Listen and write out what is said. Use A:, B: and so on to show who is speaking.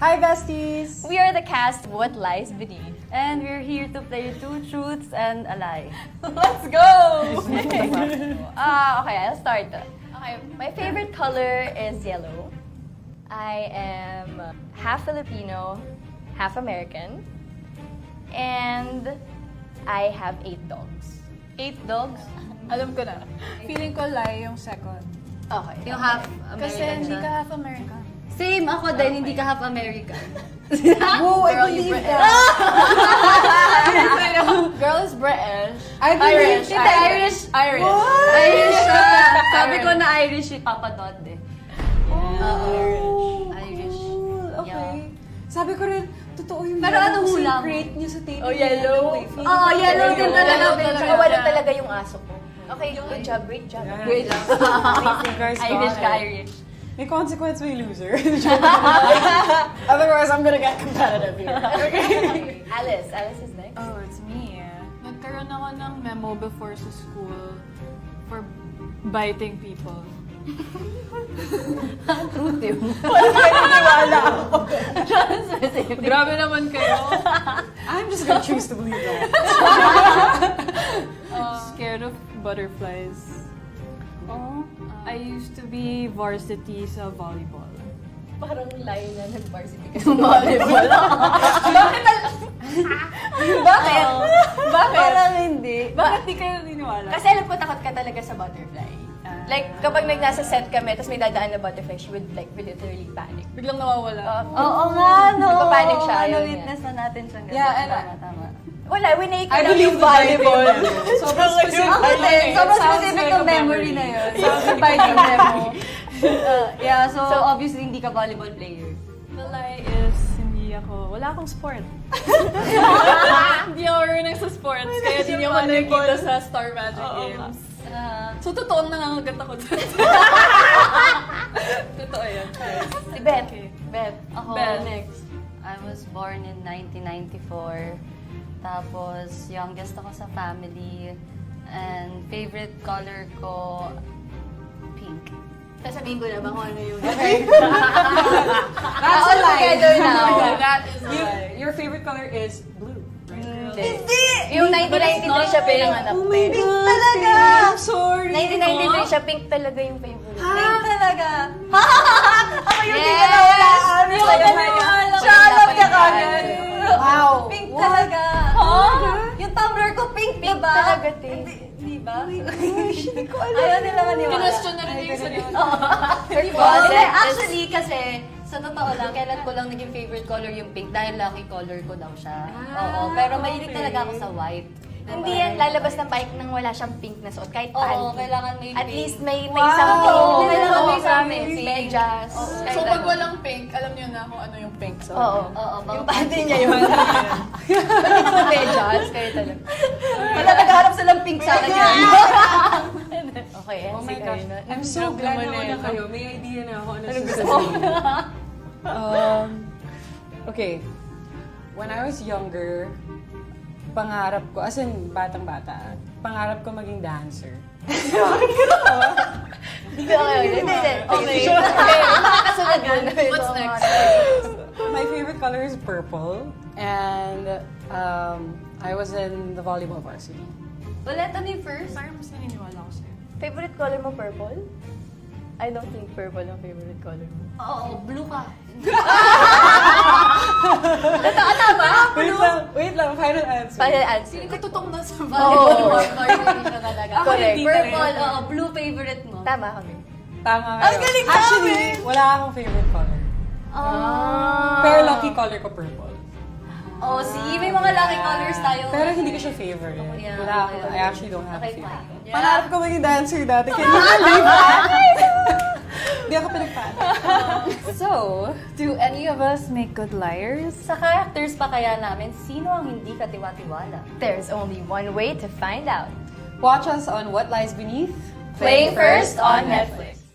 A: Hi, besties!
B: We are the cast of What Lies Beneath.
C: And we're here to play two truths and a lie.
B: Let's go! Okay, I'll start. Okay, my favorite color is yellow. I am half Filipino, half American. And I have 8 dogs.
C: 8 dogs?
A: Alam ko na. Feeling ko lie yung second.
B: Okay.
C: Yung half
A: Kasi
C: American
A: hindi
C: siya.
A: ka half American.
C: Same, ako din, hindi ka half American.
A: Whoa, I
B: Girl, you
A: believe
B: British.
A: that!
B: Girl is British.
A: I believe
C: Hindi, Irish.
B: Irish.
A: What?
C: Irish siya. Sabi ko na Irish si Papa Dot eh. Irish.
A: Okay. Sabi ko rin, totoo yung
C: Pero
A: yellow
C: anong
A: kasi
C: hula mo?
A: great niyo sa tape.
B: Oh, yellow.
C: Oo, yellow din talaga.
B: Tsaka wala talaga yung aso ko. Okay, good job, great job.
A: Great job. Amazing, guys.
C: Irish
A: got
C: ka,
A: it.
C: Irish.
A: May consequence, may loser. Otherwise, I'm gonna get competitive here.
B: Alice is next.
D: Oh, it's me. Nagkaroon ako ng memo before sa school for biting people. Grabe naman kayo.
A: I'm just gonna choose to believe that.
D: Scared of butterflies. I used to be varsity sa volleyball.
B: Parang line na nag-varsity ka.
C: Volleyball.
B: Bakit? Bakit?
C: Parang hindi.
D: Bakit di kayo naniniwala?
B: Kasi alam ko takot ka talaga sa butterfly. Like, kapag nasa set kami, tapos may dadaan na butterfly, she would like literally panic.
D: Biglang nawawala.
C: Oo nga, no.
B: Nagpapanik siya,
C: Oo,
B: yun
C: witness na natin siya.
A: Yeah, and
C: tama.
B: Wala, winake ko
A: I
B: lang
A: believe
B: yung
A: the
B: volleyball.
A: Sobrang specific.
C: Ako din, sobrang
D: Sounds
C: specific
D: like
C: ng
D: a
C: memory na yun. Sounds like a memo. Yeah, so obviously hindi ka volleyball player.
D: The lie is, wala akong sport. Hindi ako running sa sports, kaya hindi niyo ako nakikita sa Star Magic Games. So, totoong nangangagat ako dun. Totoo yan.
B: Si Beth.
D: Okay.
B: Beth.
C: Ako,
D: Beth.
C: next. I was born in 1994. Tapos, youngest ako sa family. And favorite color ko, pink.
B: Sasabihin ko na ba kung ano yung...
A: Okay.
B: That's all together now.
D: That is a lie.
A: Your favorite color is blue.
B: Hindi! Yung 1993 siya pinanganak.
C: Pink talaga!
A: I'm sorry.
B: 1993 siya, pink talaga yung favorite.
C: Pink talaga! Ako yung di
B: Yes!
C: ka nawalaan!
B: Hindi ko naniwala.
C: Siya alam niya kagad!
A: Wow.
C: Pink talaga! Yung tumbler ko pink,
B: Pink
C: diba?
B: talaga, te.
C: Di ba? Hindi ko alam. Ayaw nila maniwala.
D: Kinwestiyon na rin yung sarili.
B: Her
C: Hindi,
B: closet is...
C: actually kasi, sa totoo lang, kailan ko lang naging favorite color yung pink dahil lucky color ko daw siya. Oo, pero mahilig talaga ako sa white.
B: Hindi yan lalabas ng bike nang wala siyang pink na suot. Kahit
C: Oo,
B: panty.
C: kailangan may
B: At
C: pink.
B: least may
A: Wow!
B: something.
C: Oo,
B: May
C: kailangan may
B: something.
C: something.
B: Medyas.
D: So, pag walang pink, alam niyo na kung ano yung pink. So,
B: Oo.
C: Oo,
B: Yung panty niya yun. Pati naman medyas. Kaya talaga.
C: Wala naghahanap silang pink sa akin yan.
B: Okay, and
A: Oh my
B: si
A: gosh.
B: Karina.
A: I'm so glad na una kayo. May idea na ako ano
B: gusto mo?
A: Okay. When I was younger, pangarap ko, as in batang-bata, pangarap ko maging dancer.
B: Hindi. Okay. Makakasunod yun.
D: What's next?
A: My favorite color is purple. And I was in the volleyball varsity.
C: Ulit, ano yung first?
D: Parang mas naniniwala ko sa'yo.
B: Favorite color mo, purple? I don't think purple ang favorite color mo.
C: Oo, blue ka.
A: Wait lang, final answer.
B: Final answer.
D: Feeling ko totoong nasa
C: Oo,
D: volleyball.
C: varsity siya talaga.
B: Correct.
A: hindi
C: Purple, oo, blue favorite mo.
B: Tama kami.
A: Tama kayo.
C: Ang galing
A: Actually,
C: namin!
A: wala akong favorite color. Pero lucky color ko purple.
C: Oh, see, may mga lucky colors tayo.
A: Pero hindi ko siya favorite.
C: Yeah,
A: Wala ako.
C: okay.
A: I actually don't have
C: Okay,
A: a favorite.
C: fine.
A: Pangarap ko maging dancer dati. Can you believe that? Hindi ako pinagpala.
D: So, do any of us make good liars?
C: Sa characters pa kaya namin, sino ang hindi katiwa-tiwala?
B: There's only one way to find out.
A: Watch us on What Lies Beneath.
B: Playing first on Netflix.